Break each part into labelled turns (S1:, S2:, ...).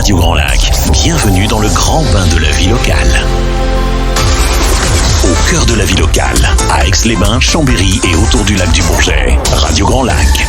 S1: Radio Grand Lac. Bienvenue dans le grand bain de la vie locale. Au cœur de la vie locale, à Aix-les-Bains, Chambéry et autour du lac du Bourget. Radio Grand Lac.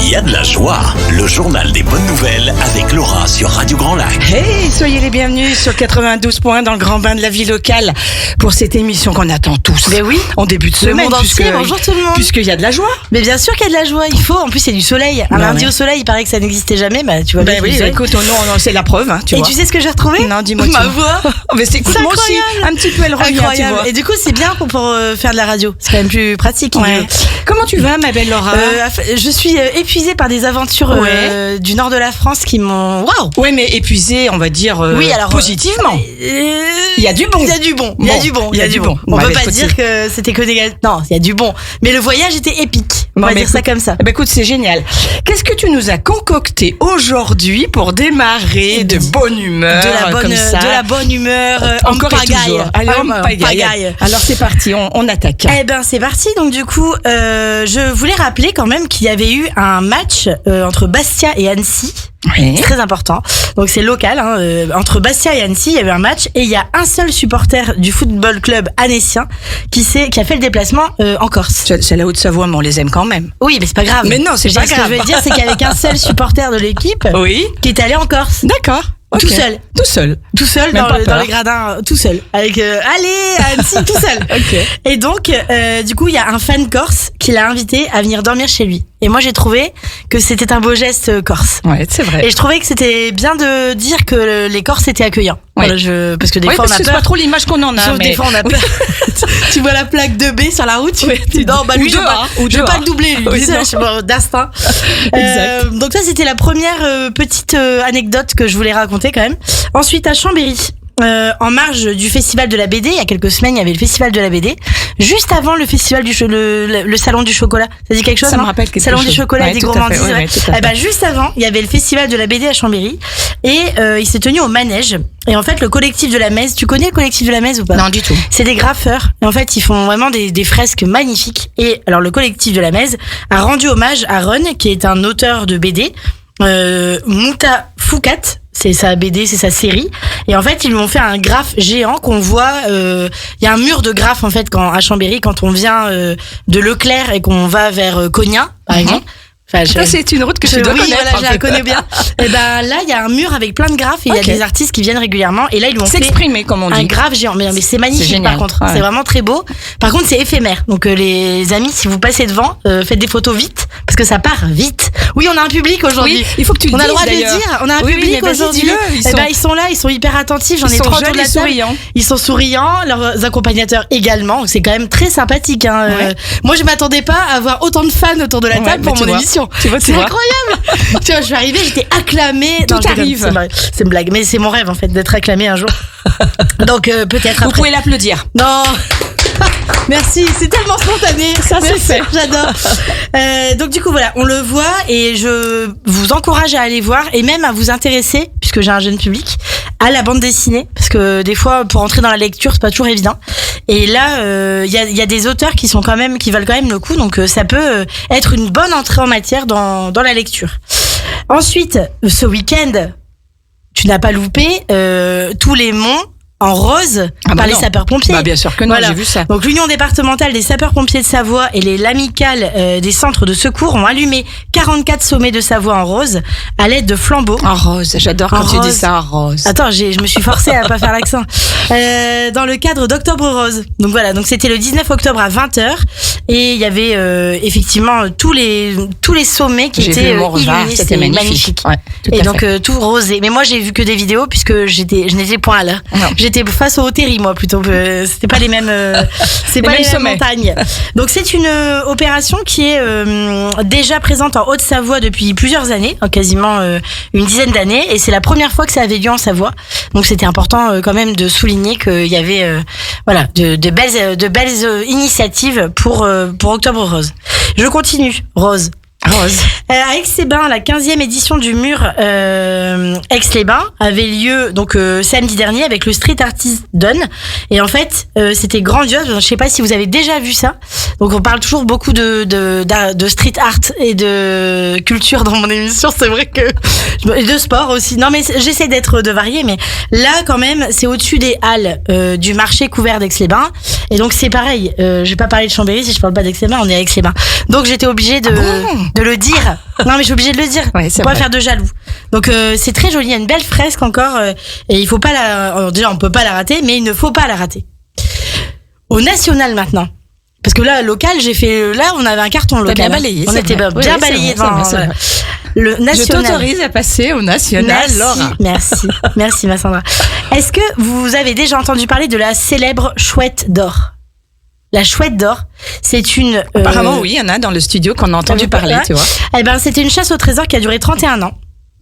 S1: Il y a de la joie, le journal des bonnes nouvelles avec Laura sur Radio Grand Lac.
S2: Hey, soyez les bienvenus sur 92 points dans le grand bain de la vie locale pour cette émission qu'on attend tous.
S3: Mais oui,
S2: en début de semaine.
S3: Le monde entier, bonjour tout le monde.
S2: Puisqu'il y a de la joie.
S3: Mais bien sûr qu'il y a de la joie, il faut. En plus, il y a du soleil. Un lundi au soleil, il paraît que ça n'existait jamais. Bah, tu vois bien.
S2: Oui, écoute, non, c'est la preuve. Hein, tu vois.
S3: Tu sais ce que j'ai retrouvé?
S2: Non, dis-moi.
S3: Ma voix.
S2: Mais c'est cool, moi aussi. Un petit peu, elle revient, tu vois.
S3: Et du coup, c'est bien pour faire de la radio. C'est quand même plus pratique.
S2: Ouais. Comment tu vas, ma belle Laura?
S3: Je suis épuisée par des aventures du nord de la France qui m'ont... Waouh!
S2: Ouais, mais épuisée, on va dire positivement. Il y a du bon.
S3: Il y a du bon. On peut pas dire que c'était que négatif. Non, il y a du bon. Mais le voyage était épique. On va dire ça comme ça.
S2: Bah écoute, c'est génial. Qu'est-ce que tu nous as concocté aujourd'hui pour démarrer de bonne humeur?
S3: De la bonne humeur en pagaille.
S2: Allez, en pagaille. Alors c'est parti, on attaque.
S3: Eh ben c'est parti. Donc du coup, je voulais rappeler quand même qu'il y avait eu un match entre Bastia et Annecy.
S2: Oui.
S3: C'est très important. Donc c'est local, entre Bastia et Annecy, il y avait un match et il y a un seul supporter du football club annécien qui a fait le déplacement en Corse.
S2: C'est la Haute-Savoie, mais on les aime quand même.
S3: Oui, mais c'est pas grave.
S2: Mais non, c'est pas grave.
S3: Ce que je veux dire, c'est qu'il y avait qu'un seul supporter de l'équipe qui est allé en Corse.
S2: D'accord. Okay.
S3: Tout seul dans les gradins, tout seul. Avec allez, Annecy, tout seul.
S2: Okay.
S3: Et donc, du coup, il y a un fan corse qui l'a invité à venir dormir chez lui. Et moi, j'ai trouvé que c'était un beau geste corse.
S2: Ouais, c'est vrai.
S3: Et je trouvais que c'était bien de dire que les Corses étaient accueillants.
S2: Ouais.
S3: Voilà, parce que des fois, on a peur.
S2: C'est pas trop l'image qu'on en a.
S3: Sauf
S2: mais...
S3: des fois, on a peur. Tu vois la plaque 2B sur la route, tu dis non, bah lui, je vais pas le doubler, lui.
S2: Oui,
S3: d'instinct.
S2: Exact.
S3: Donc ça, c'était la première petite anecdote que je voulais raconter quand même. Ensuite, à Chambéry. En marge du festival de la BD, il y a quelques semaines, il y avait le festival de la BD. Juste avant le festival le salon du chocolat. Ça dit quelque chose?
S2: Ça me rappelle quelque
S3: salon
S2: chose.
S3: Du chocolat et des gourmandises.
S2: Ouais,
S3: ben, juste avant, il y avait le festival de la BD à Chambéry et il s'est tenu au manège. Et en fait, le collectif de la Mèze, tu connais le collectif de la Mèze ou pas?
S2: Non, du tout.
S3: C'est des graffeurs. Et en fait, ils font vraiment des fresques magnifiques. Et alors, le collectif de la Mèze a rendu hommage à Ron, qui est un auteur de BD, Mouta Foucat. C'est sa BD, c'est sa série. Et en fait, ils lui ont fait un graphe géant qu'on voit. Il y a un mur de graphe en fait à Chambéry quand on vient de Leclerc et qu'on va vers Cognac, par exemple.
S2: Enfin, ça, c'est une route que je dois connaître.
S3: Voilà, je la connais bien. Et ben là, il y a un mur avec plein de graphes et il y a des artistes qui viennent régulièrement. Et là, ils lui ont fait
S2: s'exprimer, comme on dit.
S3: Un graphe géant. Mais c'est magnifique,
S2: c'est
S3: par contre. Ouais. C'est vraiment très beau. Par contre, c'est éphémère. Donc, les amis, si vous passez devant, faites des photos vite parce que ça part vite. Oui, on a un public aujourd'hui.
S2: Oui, il faut que tu le dises.
S3: On a le droit de le dire. On a un public aujourd'hui. Ils sont là, ils sont hyper attentifs. J'en ai trois autour de la table. Ils sont souriants. Leurs accompagnateurs également. C'est quand même très sympathique. Moi, je m'attendais pas à avoir autant de fans autour de la table pour mon émission.
S2: C'est
S3: incroyable. Tu vois, je suis arrivée, j'étais acclamée.
S2: Tout arrive.
S3: C'est une blague, mais c'est mon rêve en fait d'être acclamée un jour. Donc peut-être après.
S2: Vous pouvez l'applaudir.
S3: Non. Merci, c'est tellement spontané.
S2: Ça c'est fait.
S3: J'adore. Donc du coup voilà, on le voit et je vous encourage à aller voir et même à vous intéresser, puisque j'ai un jeune public, à la bande dessinée, parce que des fois pour entrer dans la lecture c'est pas toujours évident. Et là, il y a des auteurs qui valent quand même le coup, donc ça peut être une bonne entrée en matière dans la lecture. Ensuite, ce week-end, tu n'as pas loupé tous les monts en rose par les sapeurs-pompiers.
S2: Bah bien sûr que non, j'ai vu ça.
S3: Donc l'Union départementale des sapeurs-pompiers de Savoie et l'amicale des centres de secours ont allumé 44 sommets de Savoie en rose à l'aide de flambeaux.
S2: En rose, j'adore quand tu dis ça, en rose.
S3: Attends, je me suis forcée à pas faire l'accent. Dans le cadre d'Octobre Rose. Donc voilà, donc c'était le 19 octobre à 20h et il y avait effectivement tous les sommets qui étaient illuminés,
S2: c'était magnifique. Ouais,
S3: et donc tout rosé. Mais moi j'ai vu que des vidéos puisque je n'étais point à l'heure. J'étais face au Terry, moi, plutôt. C'était pas les mêmes, c'est pas les mêmes montagnes. Donc, c'est une opération qui est déjà présente en Haute-Savoie depuis plusieurs années, quasiment une dizaine d'années, et c'est la première fois que ça avait lieu en Savoie. Donc, c'était important quand même de souligner qu'il y avait, de belles initiatives pour Octobre Rose. Je continue, Rose.
S2: Rose.
S3: À Aix-les-Bains, la 15e édition du Mur Aix-les-Bains avait lieu donc samedi dernier avec le Street Artist Don. Et en fait, c'était grandiose. Je sais pas si vous avez déjà vu ça. Donc on parle toujours beaucoup de street art et de culture dans mon émission. C'est vrai que et de sport aussi. Non mais j'essaie d'être de varier, mais là quand même c'est au-dessus des halles du marché couvert d'Aix-les-Bains. Et donc c'est pareil. Je vais pas parler de Chambéry si je parle pas d'Aix-les-bains. On est à Aix-les-Bains. Donc j'étais obligée de le dire. Non mais je suis obligée de le dire.
S2: Ouais,
S3: pour pas faire de jaloux. Donc c'est très joli. Il y a une belle fresque encore et il faut pas déjà on peut pas la rater, mais il ne faut pas la rater. Au national maintenant. Parce que là, local, on avait un carton local.
S2: T'as bien balayé.
S3: On était bien balayé dans le national.
S2: Je t'autorise à passer au national, Laura.
S3: Merci, ma Sandra. Est-ce que vous avez déjà entendu parler de la célèbre chouette d'or? La chouette d'or, c'est une...
S2: Apparemment, oui, il y en a dans le studio qu'on a entendu parler, tu vois.
S3: Eh ben, c'était une chasse au trésor qui a duré 31 ans.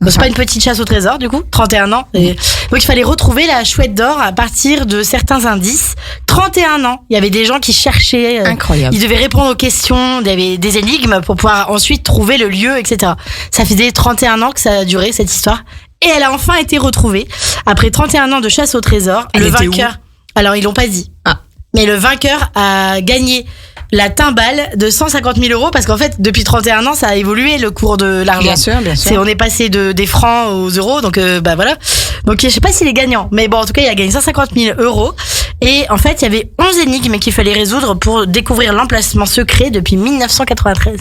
S3: C'est pas une petite chasse au trésor, du coup, 31 ans. Et donc, il fallait retrouver la chouette d'or à partir de certains indices. 31 ans. Il y avait des gens qui cherchaient.
S2: Incroyable.
S3: Ils devaient répondre aux questions. Il y avait des énigmes pour pouvoir ensuite trouver le lieu, etc. Ça faisait 31 ans que ça a duré, cette histoire. Et elle a enfin été retrouvée. Après 31 ans de chasse au trésor,
S2: elle
S3: le
S2: était
S3: vainqueur. Alors, ils l'ont pas dit.
S2: Ah.
S3: Mais le vainqueur a gagné la timbale de 150 000 euros parce qu'en fait, depuis 31 ans, ça a évolué le cours de l'argent.
S2: Bien sûr.
S3: On est passé des francs aux euros, donc voilà. Donc je sais pas s'il est gagnant, mais bon, en tout cas, il a gagné 150 000 euros. Et en fait, il y avait 11 énigmes qu'il fallait résoudre pour découvrir l'emplacement secret depuis 1993.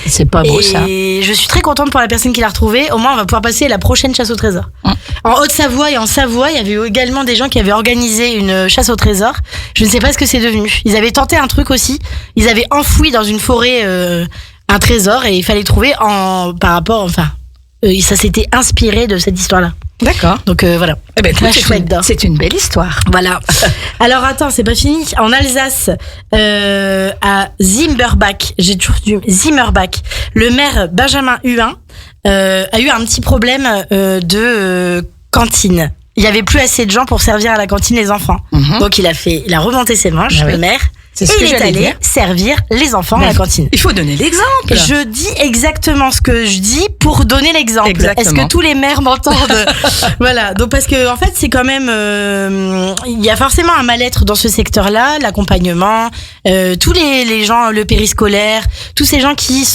S2: C'est pas beau, ça.
S3: Et je suis très contente pour la personne qui l'a retrouvée. Au moins, on va pouvoir passer à la prochaine chasse au trésor. En Haute-Savoie et en Savoie, il y avait également des gens qui avaient organisé une chasse au trésor. Je ne sais pas ce que c'est devenu. Ils avaient tenté un truc aussi. Ils avaient enfoui dans une forêt un trésor et il fallait trouver ça s'était inspiré de cette histoire-là.
S2: D'accord.
S3: Donc voilà.
S2: Eh ben,
S3: La chouette d'or.
S2: C'est une belle histoire.
S3: Voilà. Alors attends, c'est pas fini. En Alsace, à Zimmerbach, le maire Benjamin Huin a eu un petit problème de cantine. Il y avait plus assez de gens pour servir à la cantine les enfants. Donc il a remonté ses manches, le maire.
S2: C'est ce que
S3: il est allé servir les enfants à la cantine.
S2: Il faut donner l'exemple.
S3: Je dis exactement ce que je dis pour donner l'exemple.
S2: Exactement.
S3: Est-ce que tous les maires m'entendent? Voilà. Donc parce que en fait c'est quand même il y a forcément un mal-être dans ce secteur-là, l'accompagnement, tous les gens, le périscolaire, tous ces gens qui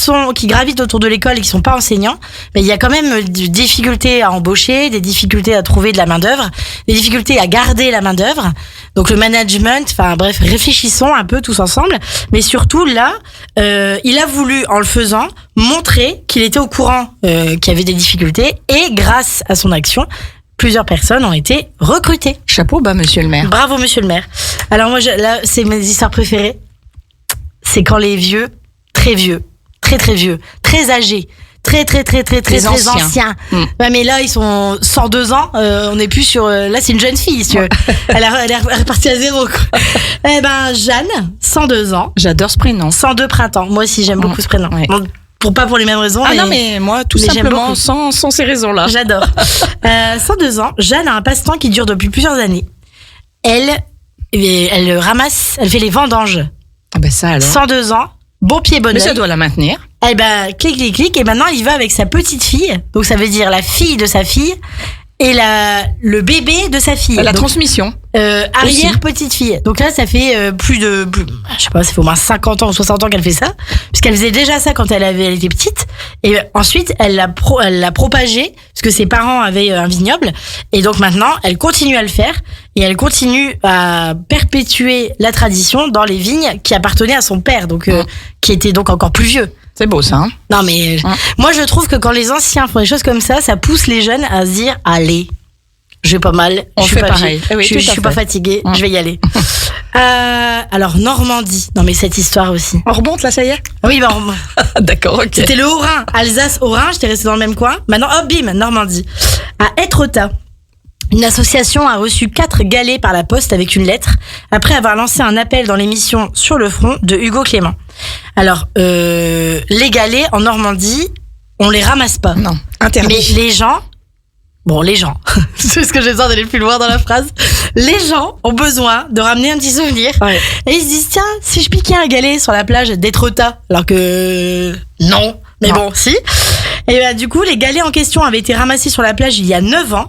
S3: gravitent autour de l'école et qui sont pas enseignants, mais il y a quand même des difficultés à embaucher, des difficultés à trouver de la main-d'œuvre, des difficultés à garder la main-d'œuvre. Donc le management, enfin bref, réfléchissons un peu tous ensemble, mais surtout là, il a voulu, en le faisant, montrer qu'il était au courant qu'il y avait des difficultés et grâce à son action, plusieurs personnes ont été recrutées.
S2: Chapeau bas, monsieur le maire.
S3: Bravo, monsieur le maire. Alors moi, là, c'est mes histoires préférées. C'est quand les vieux, très vieux, très vieux, très âgés, très anciens. Ouais, mais là ils sont 102 ans, on n'est plus sur là c'est une jeune fille, si tu veux. Elle est repartie à zéro quoi. Eh ben Jeanne, 102 ans.
S2: J'adore ce prénom.
S3: 102 printemps. Moi aussi j'aime beaucoup ce prénom. Ouais. Bon, pas pour les mêmes raisons.
S2: Non mais moi tout simplement sans ces raisons-là.
S3: J'adore. 102 ans, Jeanne a un passe-temps qui dure depuis plusieurs années. Elle ramasse, elle fait les vendanges.
S2: Ah ben ça alors.
S3: 102 ans. Bon pied, bon oeil.
S2: Mais ça doit la maintenir.
S3: Eh ben, clic, et maintenant il va avec sa petite fille, donc ça veut dire la fille de sa fille et le bébé de sa fille.
S2: La transmission.
S3: Arrière petite fille. Donc là, ça fait plus, je sais pas, ça fait au moins 50 ans ou 60 ans qu'elle fait ça, puisqu'elle faisait déjà ça quand elle était petite. Et ensuite, elle l'a propagé, parce que ses parents avaient un vignoble. Et donc maintenant, elle continue à le faire. Et elle continue à perpétuer la tradition dans les vignes qui appartenaient à son père, donc qui était donc encore plus vieux.
S2: C'est beau ça, hein?
S3: Non mais moi je trouve que quand les anciens font des choses comme ça pousse les jeunes à se dire allez, je vais pas mal,
S2: on fait pareil.
S3: Je suis pas fatiguée, je vais y aller. Alors Normandie, non mais cette histoire aussi.
S2: On remonte là, ça y est?
S3: Oui, bah
S2: d'accord, ok.
S3: C'était le Haut-Rhin, Alsace, Haut-Rhin, j'étais restée dans le même coin. Maintenant hop bim, Normandie. À Étretat, une association a reçu 4 galets par la poste avec une lettre après avoir lancé un appel dans l'émission Sur le front de Hugo Clément. Alors, les galets en Normandie, on les ramasse pas.
S2: Non, interdit.
S3: Mais les gens, c'est ce que j'ai besoin d'aller plus loin dans la phrase. Les gens ont besoin de ramener un petit souvenir. Ouais. Et ils se disent, tiens, si je piquais un galet sur la plage d'Étretat, alors que non, Mais
S2: Non.
S3: bon, si. Et bah, du coup, les galets en question avaient été ramassés sur la plage il y a 9 ans.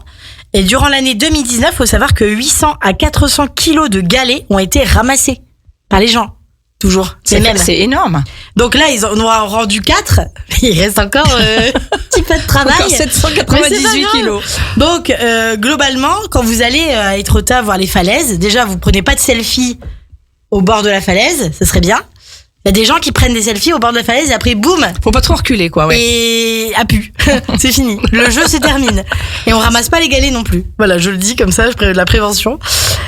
S3: Et durant l'année 2019, faut savoir que 800 à 400 kilos de galets ont été ramassés par les gens. Toujours.
S2: C'est énorme.
S3: Donc là, ils en ont rendu 4. Il reste encore un petit peu de travail.
S2: Encore
S3: Mais c'est
S2: 798
S3: pas grave.
S2: kilos.
S3: Donc, globalement, quand vous allez à Etretat voir les falaises, déjà, vous prenez pas de selfie au bord de la falaise. Ce serait bien. Il y a des gens qui prennent des selfies au bord de la falaise et après, boum,
S2: Faut pas trop reculer, quoi, ouais.
S3: et à pu. C'est fini. Le jeu se termine. Et on ramasse pas les galets non plus. Voilà, je le dis comme ça, je prévois de la prévention.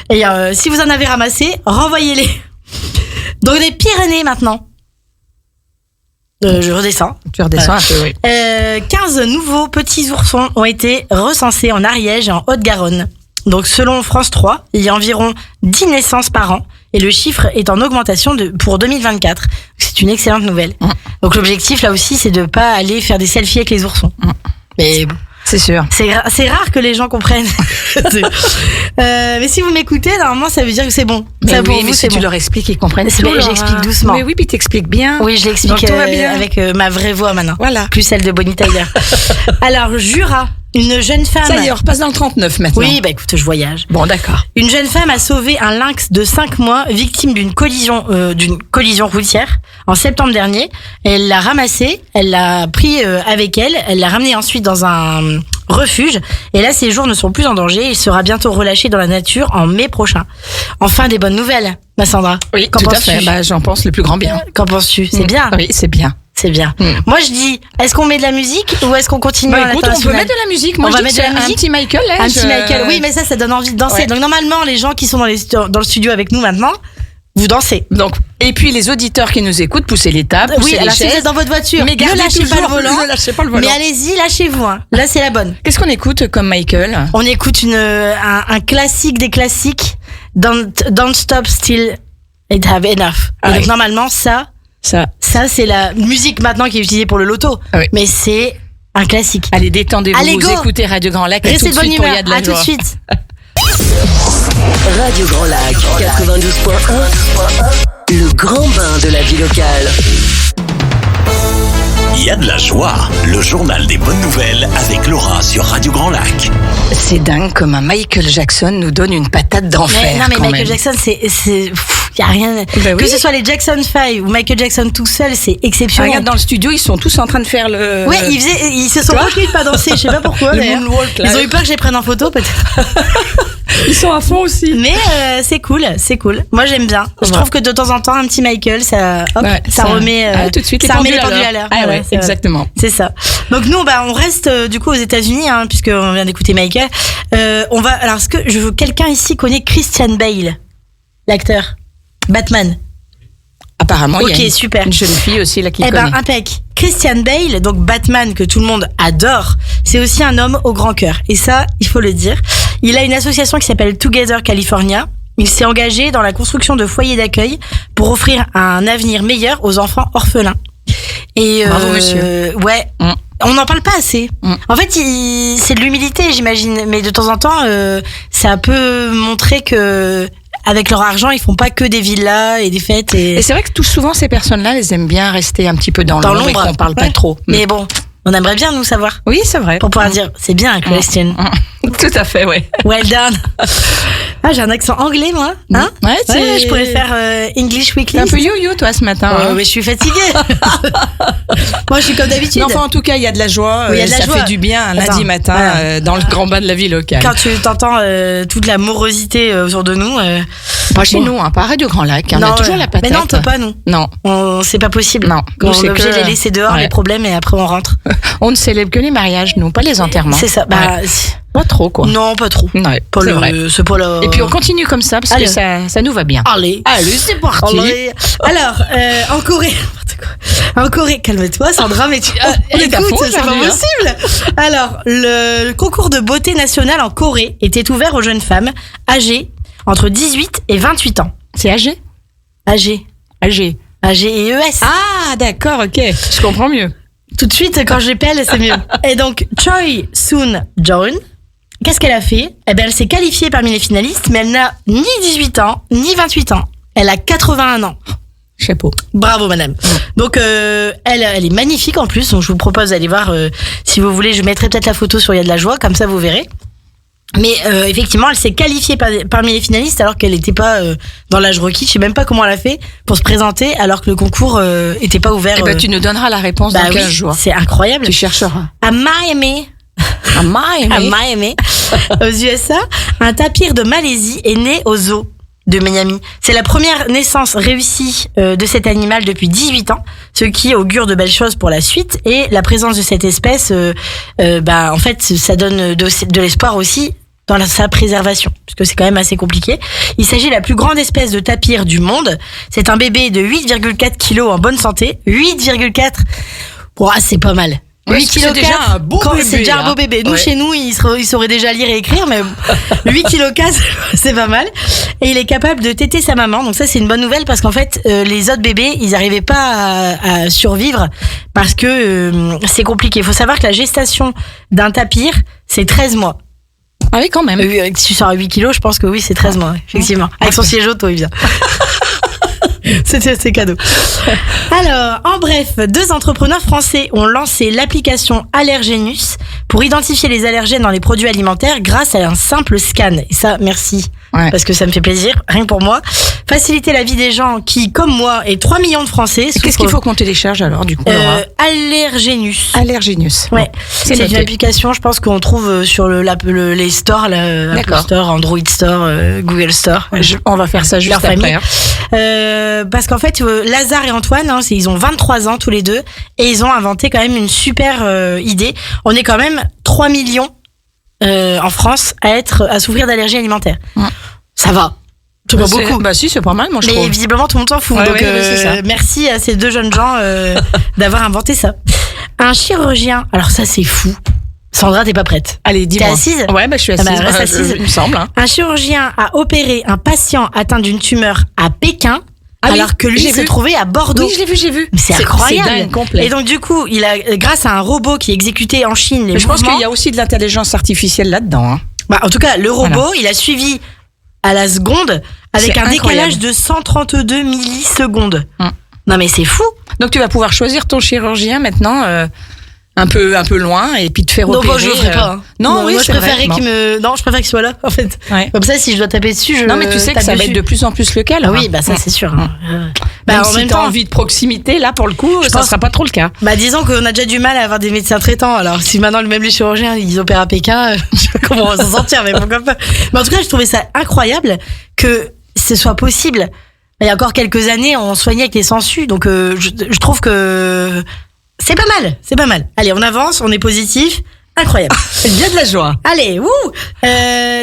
S3: Et si vous en avez ramassé, renvoyez-les. Donc les Pyrénées maintenant. Je redescends.
S2: Tu redescends un peu, oui.
S3: 15 nouveaux petits oursons ont été recensés en Ariège et en Haute-Garonne. Donc selon France 3, il y a environ 10 naissances par an et le chiffre est en augmentation pour 2024. C'est une excellente nouvelle. Donc l'objectif là aussi c'est de pas aller faire des selfies avec les oursons. Mais bon,
S2: C'est sûr.
S3: c'est rare que les gens comprennent. Mais si vous m'écoutez, normalement ça veut dire que c'est bon.
S2: Mais
S3: Ça,
S2: oui,
S3: pour
S2: mais
S3: vous,
S2: si
S3: c'est
S2: tu
S3: bon.
S2: leur expliques, ils comprennent
S3: C'est
S2: tout,
S3: bien,
S2: Laura.
S3: j'explique doucement.
S2: Mais oui, puis t'expliques bien.
S3: Oui, je l'explique
S2: Donc, tout va bien.
S3: avec ma vraie voix maintenant.
S2: Voilà.
S3: Plus celle de Bonnie Tyler. Alors, Jura, une jeune femme.
S2: Ça y est, on repasse dans le 39 maintenant.
S3: Oui, bah écoute, je voyage.
S2: Bon, d'accord.
S3: Une jeune femme a sauvé un lynx de 5 mois victime d'une collision routière en septembre dernier. Elle l'a ramassé, elle l'a pris avec elle l'a ramené ensuite dans un refuge. Et là, ses jours ne sont plus en danger. Il sera bientôt relâché dans la nature en mai prochain. Enfin, des bonnes nouvelles, Massandra.
S2: Oui,
S3: Qu'en
S2: tout à
S3: penses-tu
S2: fait. Bah, j'en pense le plus grand bien.
S3: Qu'en penses-tu? C'est bien.
S2: Oui, c'est bien.
S3: C'est bien.
S2: Mm.
S3: Moi, je dis, est-ce qu'on met de la musique ou est-ce qu'on continue
S2: Bah,
S3: à
S2: écoute, on peut
S3: l'international?
S2: mettre de la musique. Moi,
S3: On
S2: je
S3: va
S2: dis
S3: mettre
S2: que
S3: de la
S2: c'est
S3: musique.
S2: un petit Michael, là.
S3: Un petit Michael, oui, mais ça donne envie de danser.
S2: Ouais.
S3: Donc normalement, les gens qui sont dans le studio avec nous maintenant, vous dansez.
S2: Donc, et puis les auditeurs qui nous écoutent, poussez les tables, poussez
S3: Oui,
S2: les
S3: alors si vous
S2: chaises.
S3: êtes dans votre voiture,
S2: Mais
S3: ne
S2: gardez
S3: lâchez pas le
S2: toujours-
S3: volant.
S2: ne lâchez pas le volant.
S3: Mais allez-y, lâchez-vous. Hein. Là, c'est la bonne.
S2: Qu'est-ce qu'on écoute comme Michael?
S3: On écoute un classique des classiques, Don't Stop Still It Have Enough.
S2: Ah
S3: Et donc
S2: oui.
S3: normalement, ça c'est la musique maintenant qui est utilisée pour le loto.
S2: Ah oui.
S3: Mais c'est un classique.
S2: Allez, détendez-vous,
S3: Allez,
S2: vous
S3: go.
S2: écoutez Radio Grand Lac et
S3: Restez
S2: tout
S3: de
S2: de
S3: bonne
S2: suite pour
S3: humeur.
S2: Il y a de la
S3: À tout de
S2: joie.
S3: suite.
S4: Radio Grand Lac 92.1, le grand bain de la vie locale.
S1: Il y a de la joie, le journal des bonnes nouvelles avec Laura sur Radio Grand Lac.
S2: C'est dingue comme un Michael Jackson nous donne une patate d'enfer.
S3: Mais, non, mais
S2: quand
S3: Michael
S2: même.
S3: Jackson, y a rien.
S2: Bah oui.
S3: Que ce soit les Jackson 5 ou Michael Jackson tout seul, c'est exceptionnel.
S2: Regarde dans le studio, ils sont tous en train de faire le.
S3: Ouais, ils se sont
S2: tu vois
S3: retenus de pas danser, je sais pas pourquoi
S2: Le
S3: d'ailleurs.
S2: moonwalk, là.
S3: Ils ont eu peur que je les prenne en photo peut-être.
S2: Ils sont à fond aussi.
S3: Mais c'est cool. Moi j'aime bien. Je trouve que de temps en temps un petit Michael, ça
S2: Ouais,
S3: ça remet
S2: tout de suite
S3: ça remet les
S2: pendules
S3: pendules à l'heure.
S2: Ah
S3: Voilà,
S2: ouais,
S3: c'est-
S2: exactement.
S3: C'est ça. Donc nous on reste du coup aux États-Unis hein, puisqu'on vient d'écouter Michael. Alors est-ce que quelqu'un ici connaît Christian Bale, l'acteur Batman?
S2: Apparemment, il y a
S3: Ok, super.
S2: une jeune fille aussi là qui
S3: Eh
S2: connaît.
S3: ben, impec. Christian Bale, donc Batman que tout le monde adore, c'est aussi un homme au grand cœur. Et ça, il faut le dire. Il a une association qui s'appelle Together California. Il s'est engagé dans la construction de foyers d'accueil pour offrir un avenir meilleur aux enfants orphelins. Et
S2: Bravo, monsieur.
S3: Ouais.
S2: Mm.
S3: On n'en parle pas assez.
S2: Mm.
S3: En fait, c'est de l'humilité, j'imagine. Mais de temps en temps, ça peut montrer que avec leur argent, ils font pas que des villas et des fêtes.
S2: Et c'est vrai que tout souvent, ces personnes-là, elles aiment bien rester un petit peu dans l'ombre et qu'on parle pas
S3: Ouais.
S2: trop.
S3: Mais bon, on aimerait bien nous savoir.
S2: Oui, c'est vrai.
S3: Pour pouvoir dire, c'est bien, Christian.
S2: Tout à fait, ouais.
S3: Well done. Ah, j'ai un accent anglais, moi. Hein?
S2: Ouais,
S3: Ouais, je pourrais faire English Weekly.
S2: T'es un peu yo-yo, toi, ce matin. hein.
S3: Mais je suis fatiguée. Moi, je suis comme d'habitude.
S2: Non, enfin, en tout cas, il y a de la joie.
S3: Oui, il y a de la
S2: ça
S3: joie.
S2: fait du bien un
S3: Attends,
S2: lundi matin
S3: voilà.
S2: dans le grand bain de la vie locale.
S3: Quand tu t'entends toute la morosité autour de nous.
S2: Pas chez
S3: bon.
S2: nous, hein, pas à Radio Grand Lac. On a toujours la patate.
S3: Mais non, on peut pas, nous.
S2: Non,
S3: C'est pas possible.
S2: Non.
S3: On
S2: Nous,
S3: est
S2: c'est
S3: obligé de
S2: que-
S3: les laisser dehors,
S2: ouais.
S3: les problèmes, et après on rentre.
S2: on ne célèbre que les mariages, nous, pas les enterrements.
S3: C'est ça.
S2: Ouais. Pas trop, quoi.
S3: Non, pas trop.
S2: Ouais,
S3: Pas
S2: c'est
S3: le-
S2: vrai.
S3: C'est pas la...
S2: Et puis on continue comme ça parce
S3: Allez.
S2: que ça nous va bien.
S3: Allez.
S2: Allez, c'est parti.
S3: Allez. Alors, en Corée, n'importe quoi. En Corée, calme-toi, Sandra, mais tu.
S2: On est à
S3: écoute,
S2: fond
S3: c'est pas
S2: aujourd'hui, hein.
S3: possible. Alors, le concours de beauté nationale en Corée était ouvert aux jeunes femmes âgées entre 18 et 28 ans.
S2: C'est âgé
S3: Âgées.
S2: Âgé.
S3: Âgées et ES.
S2: Ah, d'accord, ok. Je comprends mieux.
S3: Tout de suite, quand je l'appelle, c'est mieux. Et donc, Choi Soon-joon, qu'est-ce qu'elle a fait? Eh ben, elle s'est qualifiée parmi les finalistes, mais elle n'a ni 18 ans, ni 28 ans. Elle a 81 ans.
S2: Chapeau.
S3: Bravo madame. Donc elle est magnifique en plus, donc je vous propose d'aller voir si vous voulez, je mettrai peut-être la photo sur Il y a de la joie, comme ça vous verrez. Mais effectivement, elle s'est qualifiée parmi les finalistes alors qu'elle n'était pas dans l'âge requis. Je sais même pas comment elle a fait pour se présenter alors que le concours était pas ouvert.
S2: Eh ben, tu nous donneras la réponse dans 15 jours.
S3: C'est incroyable.
S2: Tu chercheras.
S3: À Miami,
S2: À
S3: Miami, aux USA, un tapir de Malaisie est né au zoo de Miami. C'est la première naissance réussie de cet animal depuis 18 ans, ce qui augure de belles choses pour la suite. Et la présence de cette espèce, en fait, ça donne de l'espoir aussi dans sa préservation, parce que c'est quand même assez compliqué. Il s'agit de la plus grande espèce de tapir du monde. C'est un bébé de 8,4 kilos en bonne santé. 8,4, c'est pas mal.
S2: Ouais,
S3: 8 kg
S2: c'est déjà un beau bébé.
S3: C'est déjà un beau bébé. Nous, chez nous, il saurait déjà lire et écrire, mais 8 kg, c'est pas mal. Et il est capable de téter sa maman. Donc ça, c'est une bonne nouvelle parce qu'en fait, les autres bébés, ils n'arrivaient pas à survivre parce que c'est compliqué. Il faut savoir que la gestation d'un tapir, c'est 13 mois.
S2: Ah oui, quand même.
S3: Si tu sors à 8 kilos, je pense que oui, c'est 13 mois, effectivement. Avec son siège auto, il vient. C'est cadeau. Alors, en bref, 2 entrepreneurs français ont lancé l'application Allergenus pour identifier les allergènes dans les produits alimentaires grâce à un simple scan. Et ça, merci.
S2: Ouais.
S3: Parce que ça me fait plaisir, rien que pour moi. Faciliter la vie des gens qui, comme moi, et 3 millions de Français...
S2: Qu'est-ce qu'il faut qu'on télécharge alors, du coup, Laura
S3: Allergenus.
S2: Allergenus.
S3: Ouais.
S2: C'est
S3: C'est une application, je pense, qu'on trouve sur les stores, Apple Store, Android Store, Google Store.
S2: On va faire ça juste
S3: leur
S2: après.
S3: famille. Parce qu'en fait, Lazare et Antoine, ils ont 23 ans tous les deux, et ils ont inventé quand même une super idée. On est quand même 3 millions en France à souffrir d'allergies alimentaires. Ouais. Ça va. C'est pas beaucoup.
S2: Bah si, c'est pas mal, moi je trouve.
S3: Mais visiblement, tout le monde s'en fout.
S2: Ouais,
S3: donc,
S2: c'est ça.
S3: merci à ces 2 jeunes gens d'avoir inventé ça. Un chirurgien, alors ça c'est fou. Sandra, t'es pas prête?
S2: Allez, dis-moi.
S3: T'es assise?
S2: Ouais, je suis assise.
S3: Reste assise.
S2: Il me semble. Hein.
S3: Un chirurgien a opéré un patient atteint d'une tumeur à Pékin, alors que lui se trouvait à Bordeaux.
S2: Oui, j'ai vu.
S3: C'est incroyable.
S2: C'est dingue, complet.
S3: Et donc du coup, il a, grâce à un robot qui exécutait en Chine les mouvements.
S2: Je pense qu'il y a aussi de l'intelligence artificielle là-dedans. Hein.
S3: Bah, en tout cas, le robot, il a suivi à la seconde avec un décalage de 132 millisecondes. Non mais c'est fou.
S2: Donc tu vas pouvoir choisir ton chirurgien maintenant. Un peu loin et puis te faire opérer.
S3: Non, je le ferai pas.
S2: Non, oui,
S3: moi je préférais je préfère qu'il soit là en fait.
S2: Ouais.
S3: Comme ça, si je dois taper dessus,
S2: non, mais tu sais que ça va être de plus en plus le cas.
S3: Ah oui, bah ça c'est sûr.
S2: Même en même temps, envie de proximité, là pour le coup, ça sera pas trop le cas.
S3: Bah disons qu'on a déjà du mal à avoir des médecins traitants. Alors si maintenant même les chirurgiens ils opèrent à Pékin, je sais pas comment on va s'en sortir, mais pourquoi pas. Mais en tout cas, je trouvais ça incroyable que ce soit possible. Il y a encore quelques années, on soignait avec les sangsues, donc je trouve que c'est pas mal. Allez, on avance, on est positif. Incroyable.
S2: Il y a de la joie.
S3: Allez,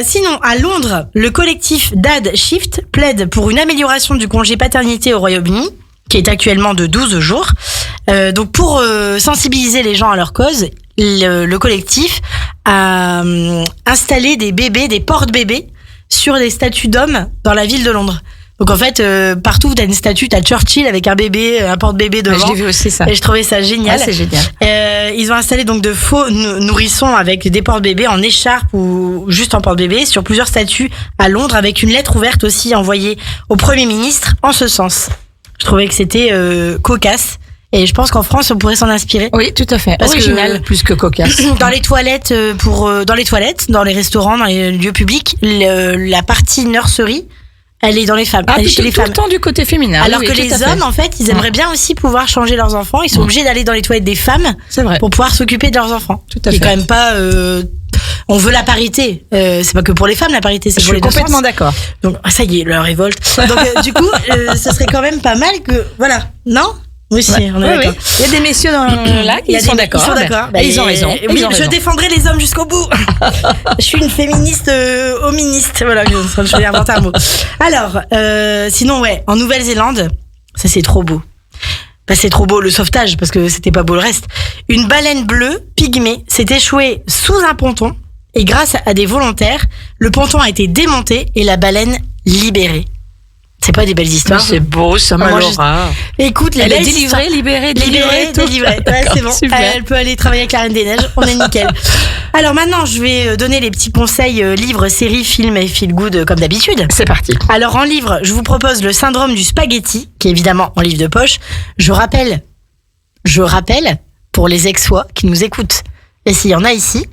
S3: sinon, à Londres, le collectif Dad Shift plaide pour une amélioration du congé paternité au Royaume-Uni, qui est actuellement de 12 jours. Donc, pour sensibiliser les gens à leur cause, le collectif a installé des porte-bébés sur des statues d'hommes dans la ville de Londres. Donc en fait, partout où t'as une statue, t'as Churchill avec un bébé, un porte-bébé devant.
S2: J'ai vu aussi ça.
S3: Et je trouvais ça génial.
S2: Ah, c'est génial.
S3: Ils ont installé donc de faux nourrissons avec des porte-bébés en écharpe ou juste en porte-bébé sur plusieurs statues à Londres, avec une lettre ouverte aussi envoyée au Premier ministre en ce sens. Je trouvais que c'était cocasse. Et je pense qu'en France, on pourrait s'en inspirer.
S2: Oui, tout à fait.
S3: Parce
S2: original, plus que cocasse.
S3: Dans les toilettes, dans les restaurants, dans les lieux publics, la partie nursery, elle est dans les femmes. Elle est chez les femmes.
S2: Tout le temps du côté féminin.
S3: Alors que les hommes, en fait, ils aimeraient bien aussi pouvoir changer leurs enfants. Ils sont obligés d'aller dans les toilettes des femmes.
S2: C'est vrai.
S3: Pour pouvoir s'occuper de leurs enfants.
S2: Tout à fait.
S3: Et quand même pas. On veut la parité. C'est pas que pour les femmes la parité, c'est pour les deux sens.
S2: Je suis complètement d'accord.
S3: Donc ça y est, leur révolte. Donc du coup, ce serait quand même pas mal que voilà, non? Oui, si, on est d'accord.
S2: Il y a des messieurs là qui sont d'accord.
S3: Ils sont d'accord.
S2: Ils ont raison.
S3: Oui, je défendrai les hommes jusqu'au bout. Je suis une féministe hoministe. Voilà, je vais inventer un mot. Alors, sinon, en Nouvelle-Zélande, ça c'est trop beau. Bah, c'est trop beau le sauvetage parce que c'était pas beau le reste. Une baleine bleue pygmée s'est échouée sous un ponton et grâce à des volontaires, le ponton a été démonté et la baleine libérée. C'est pas des belles histoires.
S2: C'est beau, ça,
S3: Moi,
S2: Laura.
S3: Écoute, les
S2: Elle est
S3: belles
S2: délivrée, libérée,
S3: Délivrée. Ouais, c'est bon.
S2: Super.
S3: Elle peut aller travailler avec la Reine des Neiges. On est nickel. Alors maintenant, je vais donner les petits conseils livres, séries, films et feel good comme d'habitude.
S2: C'est parti.
S3: Alors en livre, je vous propose Le syndrome du spaghetti, qui est évidemment en livre de poche. Je rappelle, pour les ex-sois qui nous écoutent, et s'il y en a ici,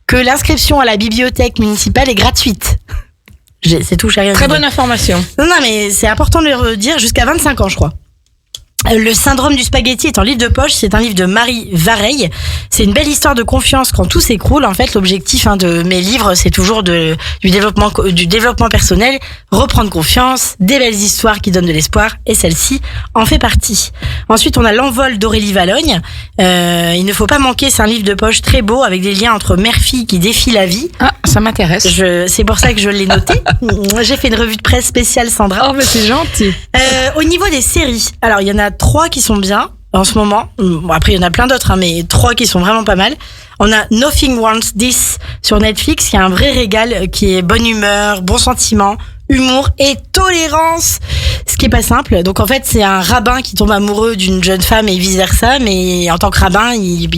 S3: que l'inscription à la bibliothèque municipale est gratuite. C'est tout, j'ai rien
S2: Très
S3: dit.
S2: bonne information.
S3: Non, mais c'est important de le redire, jusqu'à 25 ans, je crois. Le syndrome du spaghetti est en livre de poche, c'est un livre de Marie Vareille. C'est une belle histoire de confiance quand tout s'écroule. En fait, l'objectif de mes livres, c'est toujours du développement personnel, reprendre confiance, des belles histoires qui donnent de l'espoir, et celle-ci en fait partie. Ensuite, on a L'envol d'Aurélie Valogne. Il ne faut pas manquer, c'est un livre de poche très beau avec des liens entre mère-fille qui défient la vie.
S2: Ah, ça m'intéresse.
S3: C'est pour ça que je l'ai noté. J'ai fait une revue de presse spéciale, Sandra.
S2: Oh, mais c'est gentil.
S3: Au niveau des séries, alors il y en a 3 qui sont bien en ce moment. Bon, après il y en a plein d'autres, mais 3 qui sont vraiment pas mal. On a Nothing Wants This sur Netflix, qui est un vrai régal, qui est bonne humeur, bon sentiment, humour et tolérance, ce qui est pas simple. Donc en fait c'est un rabbin qui tombe amoureux d'une jeune femme et vice versa, mais en tant que rabbin il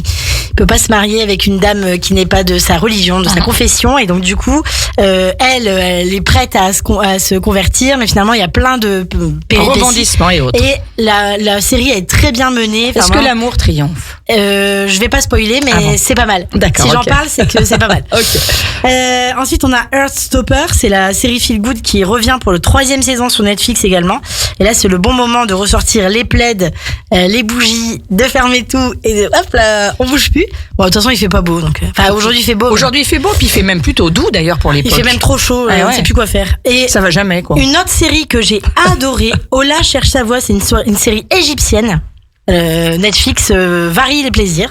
S3: peut pas se marier avec une dame qui n'est pas de sa religion, de sa confession, et donc du coup elle est prête à se convertir, mais finalement il y a plein de péripéties,
S2: Rebondissements et autres.
S3: et la série est très bien menée.
S2: Est-ce que l'amour triomphe?
S3: Je vais pas spoiler, mais c'est pas mal.
S2: D'accord,
S3: si j'en
S2: ok.
S3: parle, c'est que c'est pas mal.
S2: Ok.
S3: Ensuite, on a Heartstopper, c'est la série feel good qui revient pour le 3e saison sur Netflix également. Et là, c'est le bon moment de ressortir les plaids, les bougies, de fermer tout et de, hop là, on bouge plus. Bon, de toute façon, il fait pas beau, donc. Enfin, aujourd'hui, il fait beau.
S2: Aujourd'hui, il fait beau, puis il fait même plutôt doux d'ailleurs pour
S3: il
S2: l'époque.
S3: fait même trop chaud,
S2: Ah
S3: on
S2: ouais.
S3: sait plus quoi faire. Et
S2: Ça va jamais, quoi.
S3: une autre série que j'ai adorée, Ola cherche sa voix, c'est une série égyptienne. Netflix varie les plaisirs.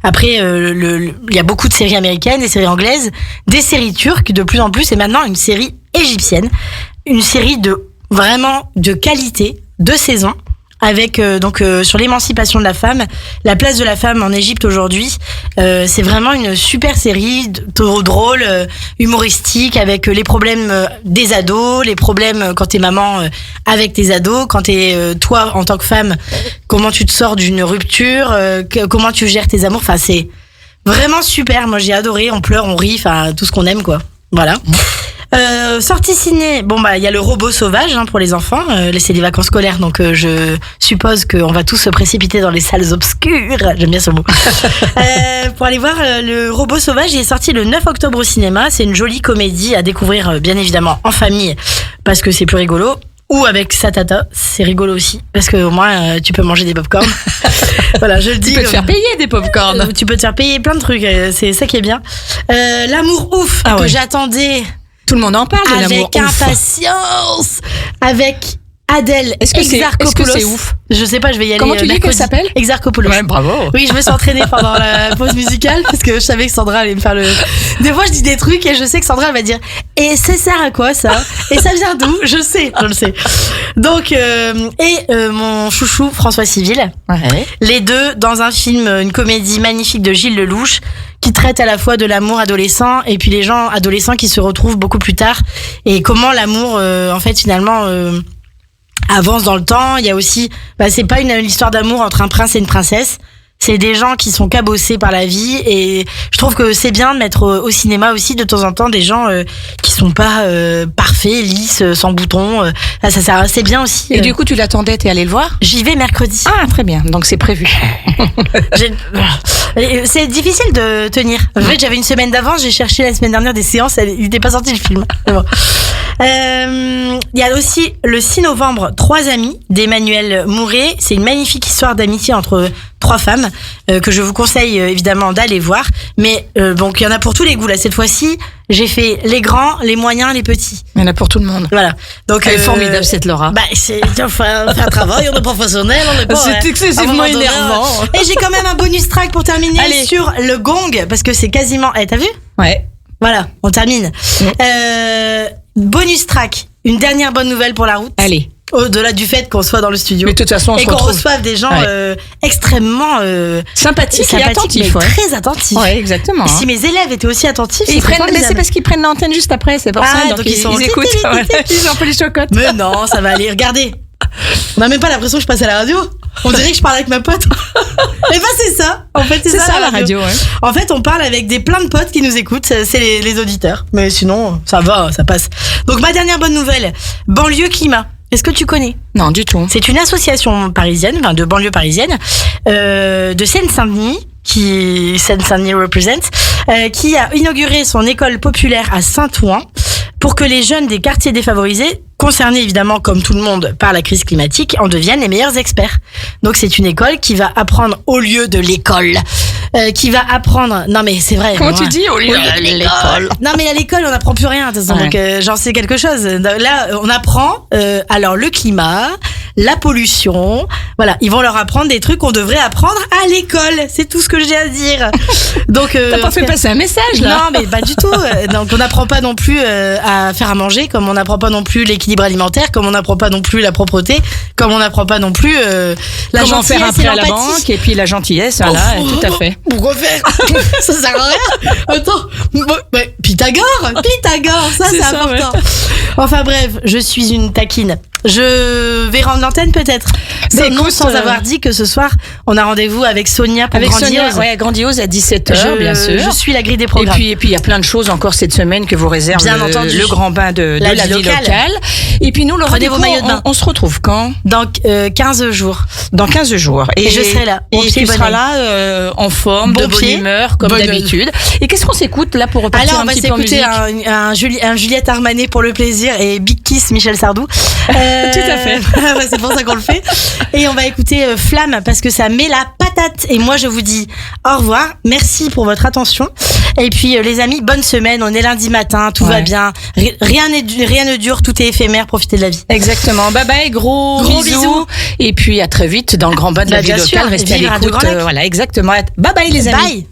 S3: Après, il y a beaucoup de séries américaines, des séries anglaises, des séries turques de plus en plus, et maintenant une série égyptienne, une série vraiment de qualité, 2 saisons. Avec sur l'émancipation de la femme, la place de la femme en Égypte aujourd'hui. C'est vraiment une super série, drôle, humoristique, avec les problèmes des ados, les problèmes quand t'es maman avec tes ados, quand t'es toi en tant que femme, comment tu te sors d'une rupture, comment tu gères tes amours. Enfin, c'est vraiment super. Moi, j'ai adoré. On pleure, on rit, enfin tout ce qu'on aime, quoi. Voilà. Sortie ciné, il y a Le robot sauvage pour les enfants. C'est les vacances scolaires, donc je suppose qu'on va tous se précipiter dans les salles obscures. J'aime bien ce mot. Pour aller voir Le robot sauvage, il est sorti le 9 octobre au cinéma. C'est une jolie comédie à découvrir bien évidemment en famille parce que c'est plus rigolo. Ou avec sa tata, c'est rigolo aussi, parce que au moins tu peux manger des pop-corn. Voilà, je le dis.
S2: Tu peux te faire payer des pop-corn.
S3: Tu peux te faire payer plein de trucs, c'est ça qui est bien. L'amour ouf que j'attendais.
S2: Tout le monde en parle de l'amour
S3: Avec
S2: ouf.
S3: impatience. Avec Adèle
S2: Est-ce que c'est ouf?
S3: Je sais pas, je vais y aller.
S2: Comment tu dis qu'elle s'appelle?
S3: Exarchopoulos.
S2: Ouais, bravo.
S3: Oui, je me suis entraînée pendant la pause musicale parce que je savais que Sandra allait me faire le. Des fois, je dis des trucs et je sais que Sandra elle va dire. Et ça sert à quoi ça? Et ça vient d'où? Je le sais. Donc, mon chouchou François Civil.
S2: Ouais.
S3: Les deux dans un film, une comédie magnifique de Gilles Lelouch, qui traite à la fois de l'amour adolescent et puis les gens adolescents qui se retrouvent beaucoup plus tard et comment l'amour, en fait, finalement. Avance dans le temps. Il y a aussi, c'est pas une histoire d'amour entre un prince et une princesse. C'est des gens qui sont cabossés par la vie et je trouve que c'est bien de mettre au cinéma aussi de temps en temps des gens qui sont pas parfaits, lisses, sans boutons. Ça c'est bien aussi.
S2: Et du coup, tu l'attendais, t'es allé le voir?
S3: J'y vais mercredi.
S2: Ah, très bien. Donc c'est prévu.
S3: C'est difficile de tenir. En fait, j'avais une semaine d'avance. J'ai cherché la semaine dernière des séances. Il n'était pas sorti le film. Mais bon. Il y a aussi le 6 novembre, 3 amis d'Emmanuel Mouret. C'est une magnifique histoire d'amitié entre 3 femmes que je vous conseille évidemment d'aller voir. Mais donc il y en a pour tous les goûts là. Cette fois-ci, j'ai fait les grands, les moyens, les petits.
S2: Il y en a pour tout le monde.
S3: Voilà. Donc
S2: Elle est formidable cette Laura.
S3: c'est enfin un travail, on est professionnel, on est pas.
S2: C'est excessivement énervant.
S3: Et j'ai quand même un bonus track pour terminer.
S2: Allez.
S3: Sur le gong parce que c'est quasiment. T'as vu?
S2: Ouais.
S3: Voilà, on termine. Bonus track, une dernière bonne nouvelle pour la route.
S2: Allez.
S3: au-delà du fait qu'on soit dans le studio.
S2: Mais de toute façon, on
S3: et
S2: se
S3: qu'on
S2: retrouve.
S3: reçoive des gens
S2: Ouais.
S3: extrêmement
S2: Sympathique et attentif.
S3: mais
S2: Ouais.
S3: très attentifs.
S2: Ouais, exactement.
S3: Si mes élèves étaient aussi attentifs,
S2: Et
S3: c'est
S2: mais c'est parce qu'ils prennent l'antenne juste après, c'est pour ça.
S3: donc ils sont
S2: écoutent. Voilà. Ils ont un peu les chocottes.
S3: Mais non, ça va aller. Regardez. On n'a même pas l'impression que je passe à la radio. On dirait que je parle avec ma pote. Mais pas c'est ça. En fait,
S2: C'est ça la radio. Ouais.
S3: En fait, on parle avec plein de potes qui nous écoutent. C'est les auditeurs. Mais sinon, ça va, ça passe. Donc ma dernière bonne nouvelle, Banlieue Climat. Est-ce que tu connais ?
S2: Non, du tout.
S3: C'est une association parisienne, enfin de banlieue parisienne, de Seine-Saint-Denis, qui Seine-Saint-Denis represent, qui a inauguré son école populaire à Saint-Ouen pour que les jeunes des quartiers défavorisés, concernés évidemment comme tout le monde par la crise climatique, en deviennent les meilleurs experts. Donc c'est une école qui va apprendre au lieu de l'école, qui va apprendre. Non mais c'est vrai.
S2: Comment tu dis au lieu de l'école?
S3: Non mais à l'école on n'apprend plus rien de toute façon,
S2: Ouais.
S3: donc j'en sais quelque chose. Là on apprend alors le climat, la pollution, voilà, ils vont leur apprendre des trucs qu'on devrait apprendre à l'école. C'est tout ce que j'ai à dire. Donc
S2: T'as pas fait passer un message là?
S3: non mais pas du tout. Donc on n'apprend pas non plus à faire à manger, comme on n'apprend pas non plus l'équilibre alimentaire, comme on n'apprend pas non plus la propreté, comme on n'apprend pas non plus la
S2: Comment
S3: gentillesse
S2: faire un
S3: et
S2: prêt à la
S3: l'empathie.
S2: banque et puis la gentillesse, voilà,
S3: Oh,
S2: tout à fait.
S3: Pourquoi faire? Ça sert à rien. Attends. Mais Pythagore, ça
S2: C'est
S3: c'est
S2: ça,
S3: important. Enfin bref, je suis une taquine. Je vais rendre l'antenne peut-être.
S2: Mais
S3: Non,
S2: écoute,
S3: sans avoir dit que ce soir, on a rendez-vous avec Sonia pour
S2: Avec
S3: Grandiose.
S2: Sonia, ouais, Grandiose à 17h, bien sûr.
S3: Je suis la grille des
S2: Et
S3: programmes.
S2: puis il y a plein de choses encore cette semaine que vous réserve
S3: Bien entendu.
S2: le grand bain de
S3: La
S2: la
S3: vie
S2: vie
S3: locale.
S2: locale. Et puis nous, le
S3: Prenez
S2: rendez-vous,
S3: vos maillots de bain.
S2: on se retrouve quand?
S3: Dans 15 jours.
S2: Dans 15 jours.
S3: Et je serai là, bon
S2: Et
S3: pied,
S2: tu
S3: bonne
S2: seras
S3: oeil.
S2: là en forme,
S3: Bon
S2: de bonne
S3: pied,
S2: humeur, comme
S3: bonne oeil.
S2: d'habitude. Et qu'est-ce qu'on s'écoute là pour repartir
S3: Alors, on
S2: un
S3: va
S2: petit peu en
S3: s'écouter
S2: musique?
S3: un Juliette Armanet pour le plaisir et Big Kiss Michel Sardou.
S2: Tout à fait.
S3: Ouais, c'est pour ça qu'on le fait. Et on va écouter Flamme parce que ça met la patate. Et moi, je vous dis au revoir. Merci pour votre attention. Et puis, les amis, bonne semaine. On est lundi matin. Tout va
S2: Ouais.
S3: bien. Rien ne dure. Tout est éphémère. Profitez de la vie.
S2: Exactement. Bye bye, gros
S3: Gros
S2: bisous.
S3: bisous.
S2: Et puis à très vite dans le grand bain de la
S3: Bah,
S2: vie
S3: bien
S2: locale.
S3: sûr.
S2: Restez à
S3: Vive Radio
S2: l'écoute.
S3: Grand Lac.
S2: Voilà, exactement. Bye bye les amis.
S3: Bye.